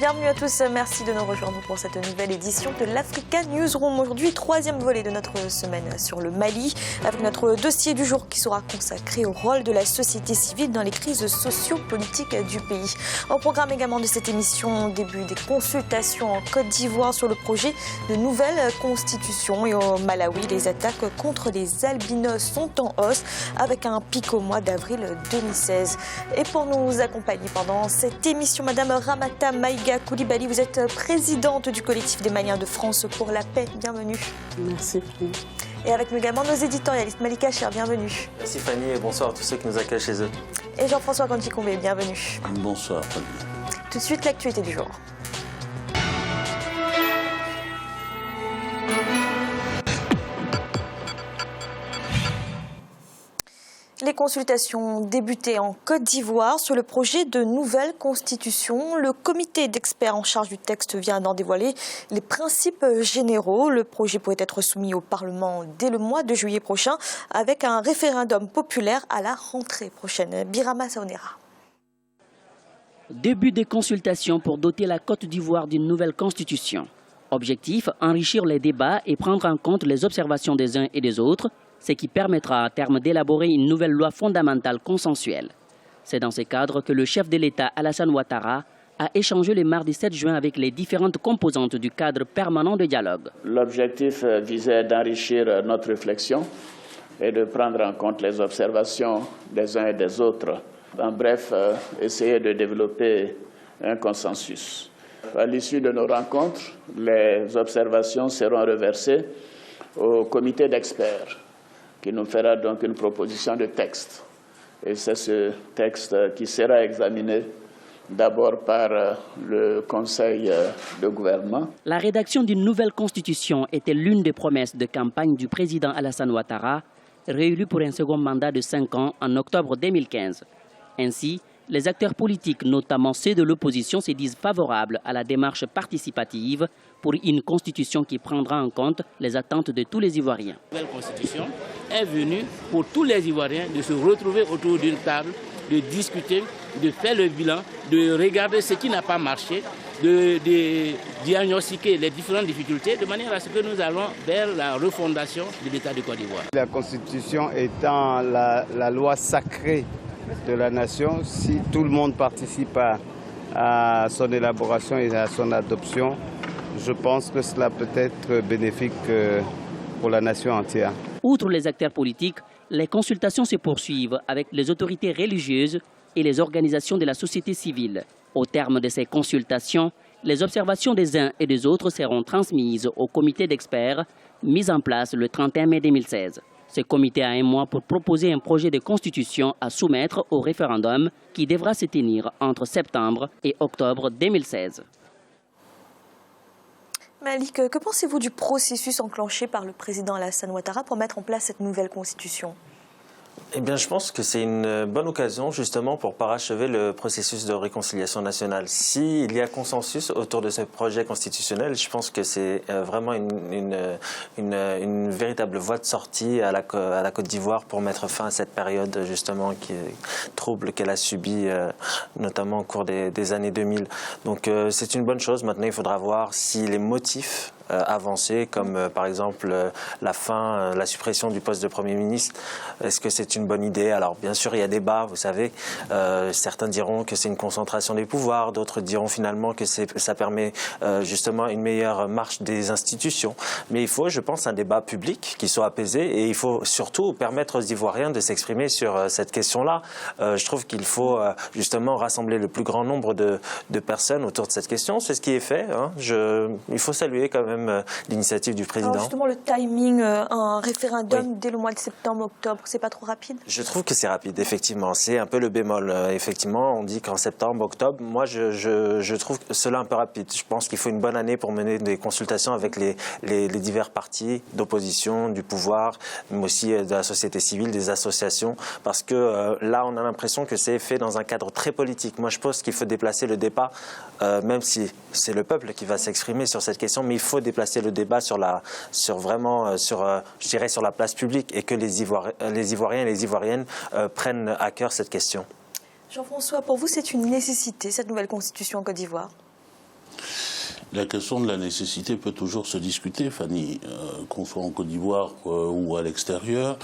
Bienvenue à tous, merci de nous rejoindre pour cette nouvelle édition de l'Africa Newsroom. Aujourd'hui, troisième volet de notre semaine sur le Mali, avec notre dossier du jour qui sera consacré au rôle de la société civile dans les crises socio-politiques du pays. Au programme également de cette émission, début des consultations en Côte d'Ivoire sur le projet de nouvelle constitution. Et au Malawi, les attaques contre les albinos sont en hausse, avec un pic au mois d'avril 2016. Et pour nous accompagner pendant cette émission, Madame Ramata Maïga Koulibaly, vous êtes présidente du collectif des Maliens de France pour la paix. Bienvenue. Merci. Et avec nous également nos éditorialistes. Malika Cher, bienvenue. Merci Fanny et bonsoir à tous ceux qui nous accueillent chez eux. Et Jean-François Kanji-Kombé, bienvenue. Bonsoir Fanny. Tout de suite, l'actualité du jour. Les consultations débutaient en Côte d'Ivoire sur le projet de nouvelle constitution. Le comité d'experts en charge du texte vient d'en dévoiler les principes généraux. Le projet pourrait être soumis au Parlement dès le mois de juillet prochain avec un référendum populaire à la rentrée prochaine. Birama Saonera. Début des consultations pour doter la Côte d'Ivoire d'une nouvelle constitution. Objectif, enrichir les débats et prendre en compte les observations des uns et des autres, ce qui permettra à terme d'élaborer une nouvelle loi fondamentale consensuelle. C'est dans ce cadre que le chef de l'État, Alassane Ouattara, a échangé le mardi 7 juin avec les différentes composantes du cadre permanent de dialogue. L'objectif visait d'enrichir notre réflexion et de prendre en compte les observations des uns et des autres. En bref, essayer de développer un consensus. À l'issue de nos rencontres, les observations seront reversées au comité d'experts, qui nous fera donc une proposition de texte. Et c'est ce texte qui sera examiné d'abord par le Conseil de gouvernement. La rédaction d'une nouvelle constitution était l'une des promesses de campagne du président Alassane Ouattara, réélu pour un second mandat de 5 ans en octobre 2015. Ainsi, les acteurs politiques, notamment ceux de l'opposition, se disent favorables à la démarche participative pour une constitution qui prendra en compte les attentes de tous les Ivoiriens. La nouvelle constitution est venue pour tous les Ivoiriens de se retrouver autour d'une table, de discuter, de faire le bilan, de regarder ce qui n'a pas marché, de diagnostiquer les différentes difficultés de manière à ce que nous allons vers la refondation de l'État de Côte d'Ivoire. La constitution étant la loi sacrée de la nation, si tout le monde participe à son élaboration et à son adoption, je pense que cela peut être bénéfique pour la nation entière. Outre les acteurs politiques, les consultations se poursuivent avec les autorités religieuses et les organisations de la société civile. Au terme de ces consultations, les observations des uns et des autres seront transmises au comité d'experts mis en place le 31 mai 2016. Ce comité a un mois pour proposer un projet de constitution à soumettre au référendum qui devra se tenir entre septembre et octobre 2016. Malik, que pensez-vous du processus enclenché par le président Alassane Ouattara pour mettre en place cette nouvelle constitution ? Eh bien, je pense que c'est une bonne occasion justement pour parachever le processus de réconciliation nationale. S'il y a consensus autour de ce projet constitutionnel, je pense que c'est vraiment une véritable voie de sortie à la Côte d'Ivoire pour mettre fin à cette période justement qui est trouble qu'elle a subie notamment au cours des années 2000. Donc c'est une bonne chose. Maintenant, il faudra voir si les motifs avancés, comme par exemple la suppression du poste de Premier ministre. Est-ce que c'est une bonne idée? Alors bien sûr, il y a débat, vous savez. Certains diront que c'est une concentration des pouvoirs, d'autres diront finalement que ça permet justement une meilleure marche des institutions. Mais il faut, je pense, un débat public qui soit apaisé et il faut surtout permettre aux Ivoiriens de s'exprimer sur cette question-là. Je trouve qu'il faut justement rassembler le plus grand nombre de personnes autour de cette question. C'est ce qui est fait. Hein. Il faut saluer quand même l'initiative du président. Alors justement, le timing, un référendum dès le mois de septembre-octobre, c'est pas trop rapide? Je trouve que c'est rapide, effectivement. C'est un peu le bémol. Effectivement, on dit qu'en septembre, octobre, moi je trouve cela un peu rapide. Je pense qu'il faut une bonne année pour mener des consultations avec les divers partis d'opposition, du pouvoir, mais aussi de la société civile, des associations, parce que là, on a l'impression que c'est fait dans un cadre très politique. Moi, je pense qu'il faut déplacer le débat, même si c'est le peuple qui va s'exprimer sur cette question, mais il faut déplacer le débat sur la place publique et que les Ivoiriens et les Ivoiriennes prennent à cœur cette question. Jean-François, pour vous, c'est une nécessité, cette nouvelle constitution en Côte d'Ivoire? La question de la nécessité peut toujours se discuter, Fanny, qu'on soit en Côte d'Ivoire ou à l'extérieur.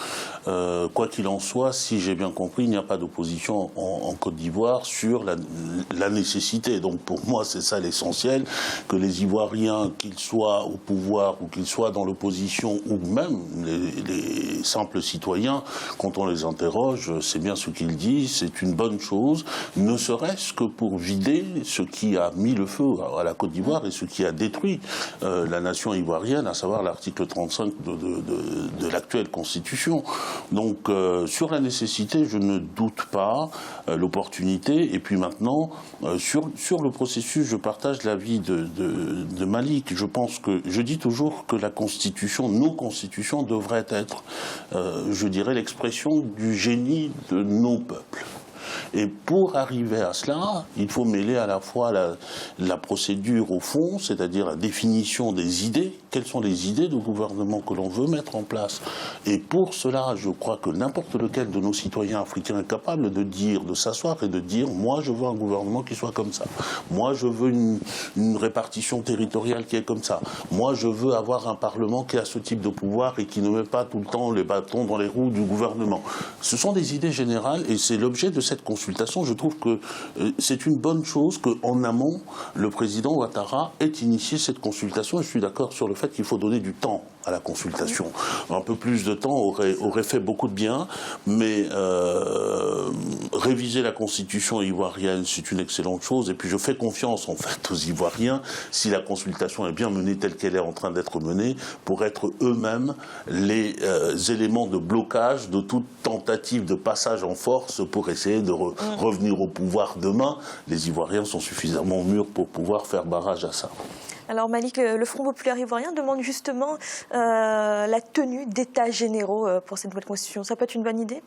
Quoi qu'il en soit, si j'ai bien compris, il n'y a pas d'opposition en Côte d'Ivoire sur la nécessité. Donc pour moi, c'est ça l'essentiel, que les Ivoiriens, qu'ils soient au pouvoir ou qu'ils soient dans l'opposition, ou même les simples citoyens, quand on les interroge, c'est bien ce qu'ils disent, c'est une bonne chose, ne serait-ce que pour vider ce qui a mis le feu à la Côte d'Ivoire et ce qui a détruit la nation ivoirienne, à savoir l'article 35 de l'actuelle Constitution. Donc sur la nécessité, je ne doute pas, l'opportunité, et puis maintenant, sur le processus, je partage l'avis de Malik. Je dis toujours que la Constitution, nos constitutions devraient être, je dirais, l'expression du génie de nos peuples. Et pour arriver à cela, il faut mêler à la fois la procédure au fond, c'est-à-dire la définition des idées. Quelles sont les idées de gouvernement que l'on veut mettre en place? Et pour cela, je crois que n'importe lequel de nos citoyens africains est capable de s'asseoir et de dire, moi je veux un gouvernement qui soit comme ça. Moi je veux une répartition territoriale qui est comme ça. Moi je veux avoir un parlement qui a ce type de pouvoir et qui ne met pas tout le temps les bâtons dans les roues du gouvernement. Ce sont des idées générales et c'est l'objet de cette consultation. Je trouve que c'est une bonne chose qu'en amont, le président Ouattara ait initié cette consultation. Et je suis d'accord sur le fait qu'il faut donner du temps à la consultation. Un peu plus de temps aurait fait beaucoup de bien, mais réviser la constitution ivoirienne, c'est une excellente chose. Et puis je fais confiance en fait aux Ivoiriens, si la consultation est bien menée telle qu'elle est en train d'être menée, pour être eux-mêmes les éléments de blocage de toute tentative de passage en force pour essayer de revenir au pouvoir demain. Les Ivoiriens sont suffisamment mûrs pour pouvoir faire barrage à ça. Alors Malik, le Front populaire ivoirien demande justement la tenue d'états généraux pour cette nouvelle constitution. Ça peut être une bonne idée?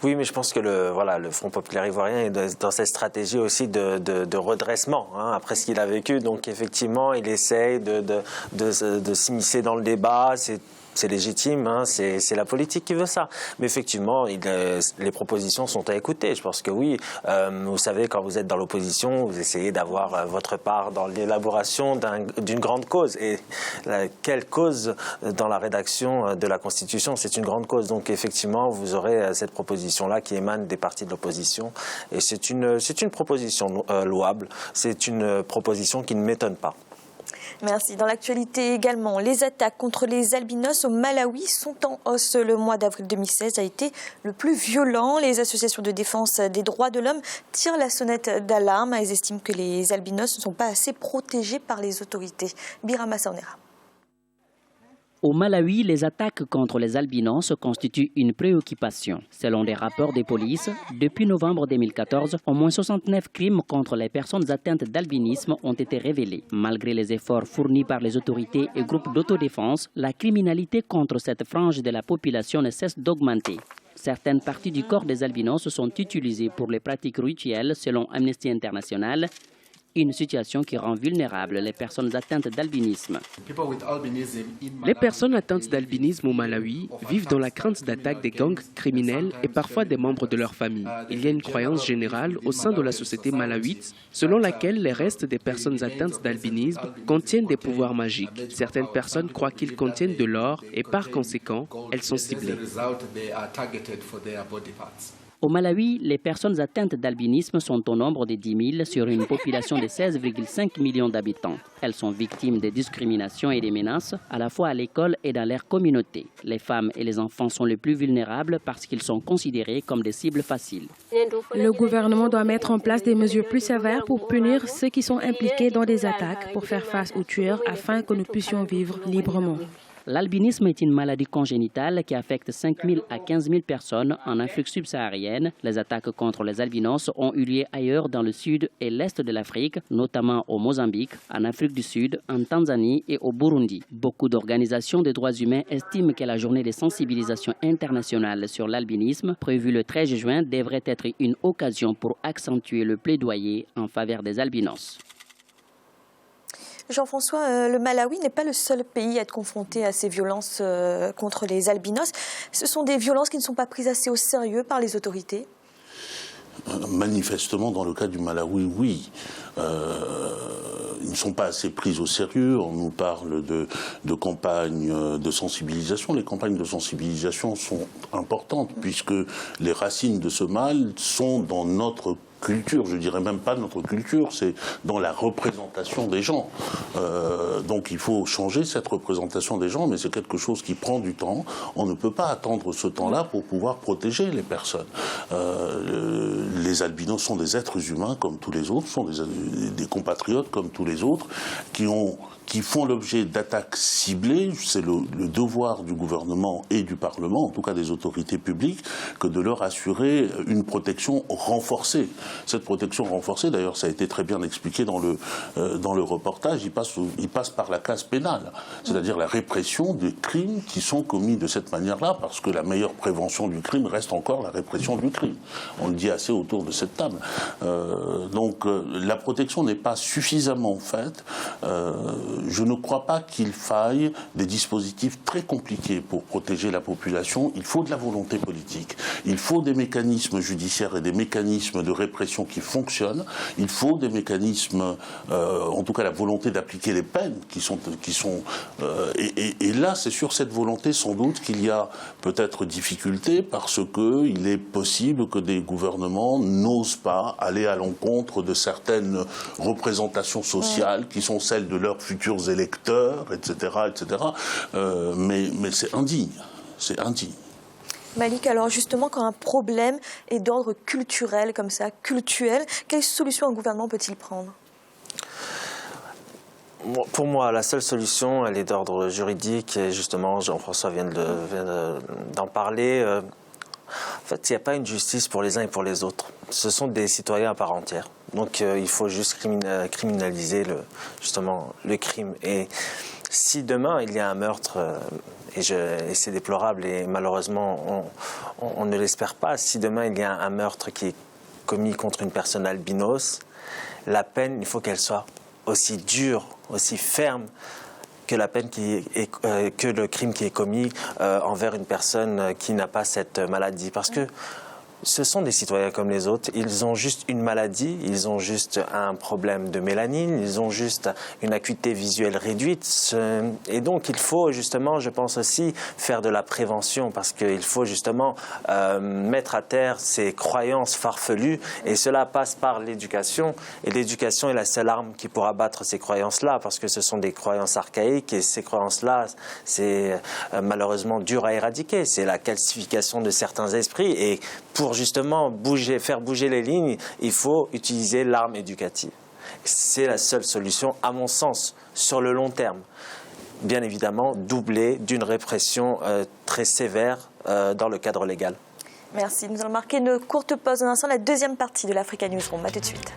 Oui, mais je pense que le Front populaire ivoirien est dans cette stratégie aussi de redressement, après ce qu'il a vécu. Donc effectivement, il essaye de s'immiscer dans le débat. C'est légitime, c'est la politique qui veut ça. Mais effectivement, les propositions sont à écouter. Je pense que oui, vous savez, quand vous êtes dans l'opposition, vous essayez d'avoir votre part dans l'élaboration d'une grande cause. Et quelle cause dans la rédaction de la Constitution? C'est une grande cause. Donc effectivement, vous aurez cette proposition-là qui émane des partis de l'opposition. Et c'est une proposition louable. C'est une proposition qui ne m'étonne pas. Merci. Dans l'actualité également, les attaques contre les albinos au Malawi sont en hausse. Le mois d'avril 2016 a été le plus violent. Les associations de défense des droits de l'homme tirent la sonnette d'alarme. Elles estiment que les albinos ne sont pas assez protégés par les autorités. Birama Saonera. Au Malawi, les attaques contre les albinos constituent une préoccupation. Selon des rapports des polices, depuis novembre 2014, au moins 69 crimes contre les personnes atteintes d'albinisme ont été révélés. Malgré les efforts fournis par les autorités et groupes d'autodéfense, la criminalité contre cette frange de la population ne cesse d'augmenter. Certaines parties du corps des albinos sont utilisées pour les pratiques rituelles, selon Amnesty International. Une situation qui rend vulnérables les personnes atteintes d'albinisme. Les personnes atteintes d'albinisme au Malawi vivent dans la crainte d'attaques des gangs criminels et parfois des membres de leur famille. Il y a une croyance générale au sein de la société malawite selon laquelle les restes des personnes atteintes d'albinisme contiennent des pouvoirs magiques. Certaines personnes croient qu'ils contiennent de l'or et par conséquent, elles sont ciblées. Au Malawi, les personnes atteintes d'albinisme sont au nombre de 10 000 sur une population de 16,5 millions d'habitants. Elles sont victimes de discriminations et de menaces, à la fois à l'école et dans leur communauté. Les femmes et les enfants sont les plus vulnérables parce qu'ils sont considérés comme des cibles faciles. Le gouvernement doit mettre en place des mesures plus sévères pour punir ceux qui sont impliqués dans des attaques, pour faire face aux tueurs afin que nous puissions vivre librement. L'albinisme est une maladie congénitale qui affecte 5 000 à 15 000 personnes en Afrique subsaharienne. Les attaques contre les albinos ont eu lieu ailleurs dans le sud et l'est de l'Afrique, notamment au Mozambique, en Afrique du Sud, en Tanzanie et au Burundi. Beaucoup d'organisations des droits humains estiment que la journée de sensibilisation internationale sur l'albinisme, prévue le 13 juin, devrait être une occasion pour accentuer le plaidoyer en faveur des albinos. Jean-François, le Malawi n'est pas le seul pays à être confronté à ces violences contre les albinos. Ce sont des violences qui ne sont pas prises assez au sérieux par les autorités? Manifestement, dans le cas du Malawi, oui. ne sont pas assez pris au sérieux. On nous parle de campagnes de sensibilisation. Les campagnes de sensibilisation sont importantes puisque les racines de ce mal sont dans notre culture, je dirais même pas notre culture, c'est dans la représentation des gens. Donc il faut changer cette représentation des gens, mais c'est quelque chose qui prend du temps. On ne peut pas attendre ce temps-là pour pouvoir protéger les personnes. Les albinos sont des êtres humains comme tous les autres, sont des compatriotes comme tous les autres, qui font l'objet d'attaques ciblées. C'est le devoir du gouvernement et du Parlement, en tout cas des autorités publiques, que de leur assurer une protection renforcée. Cette protection renforcée, d'ailleurs, ça a été très bien expliqué dans le reportage, il passe par la case pénale, c'est-à-dire la répression des crimes qui sont commis de cette manière-là, parce que la meilleure prévention du crime reste encore la répression du crime. On le dit assez autour de cette table. Donc la protection n'est pas suffisamment faite. Je ne crois pas qu'il faille des dispositifs très compliqués pour protéger la population. Il faut de la volonté politique. Il faut des mécanismes judiciaires et des mécanismes de répression qui fonctionnent. Il faut des mécanismes, en tout cas la volonté d'appliquer les peines et là, c'est sur cette volonté sans doute qu'il y a peut-être difficulté parce qu'il est possible que des gouvernements n'osent pas aller à l'encontre de certaines représentations sociales qui sont celles de leurs futurs électeurs, etc., etc. Mais c'est indigne. C'est indigne. Malik, alors justement, quand un problème est d'ordre culturel, comme ça, cultuel, quelle solution un gouvernement peut-il prendre ? Pour moi, la seule solution, elle est d'ordre juridique, et justement, Jean-François vient d'en parler. En fait, il n'y a pas une justice pour les uns et pour les autres. Ce sont des citoyens à part entière. Donc, il faut juste criminaliser justement le crime. Et si demain, il y a un meurtre... Et c'est déplorable et malheureusement, on ne l'espère pas. Si demain, il y a un meurtre qui est commis contre une personne albinos, la peine, il faut qu'elle soit aussi dure, aussi ferme que la peine que le crime qui est commis envers une personne qui n'a pas cette maladie. Parce que ce sont des citoyens comme les autres. Ils ont juste une maladie, ils ont juste un problème de mélanine, ils ont juste une acuité visuelle réduite. Et donc, il faut justement, je pense aussi, faire de la prévention parce qu'il faut justement mettre à terre ces croyances farfelues et cela passe par l'éducation. Et l'éducation est la seule arme qui pourra battre ces croyances-là parce que ce sont des croyances archaïques et ces croyances-là, c'est malheureusement dur à éradiquer. C'est la calcification de certains esprits et pour justement faire bouger les lignes, il faut utiliser l'arme éducative. C'est la seule solution, à mon sens, sur le long terme. Bien évidemment, doublée d'une répression très sévère dans le cadre légal. Merci. Nous allons marquer une courte pause. Dans un instant, la deuxième partie de l'Africa Newsroom. À tout de suite.